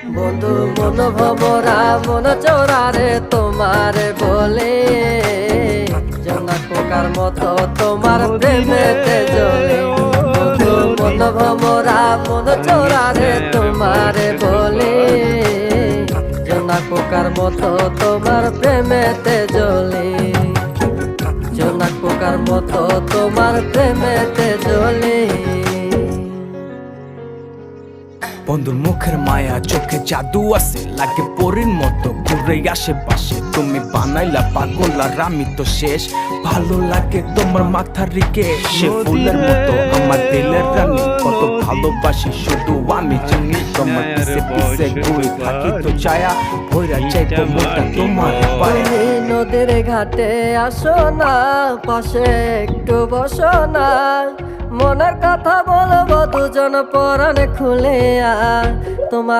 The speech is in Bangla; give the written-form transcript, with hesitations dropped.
বন্ধু মন ভমরা মন চোরারে তোমার বলে জোনাক পোকার মতো তোমার প্রেমেতে জ্বলে। বন্ধু মন ভমরা মন চোরারে তোমার বলে জোনাক পোকার মতো তোমার প্রেমেতে জ্বলে। জোনাক পোকার মতো তোমার প্রেমেতে জ্বলে। বন্ধুর মুখের মায়া চোখে জাদু আছে, লাগে পরীর মতো ঘুরে আশেপাশে। তুমি বানাইলা পাগল আর আমি তো শেষ। ভালো লাগে তোমার মাথার রিকে, সে ফুলের মতো আমার দিলের রানী। কত ভালোবাসি শুধু আমি জানি, তোমার পিছে পিছে ঘুরে থাকি তো ছায়া ভৈরা চাইতো মোটা তোমার পায়ে। নদীর ঘাটে আসো না, পাশে একটু বসো না, মনের কথা বলবো দুজন পরাণ খুলে তোমার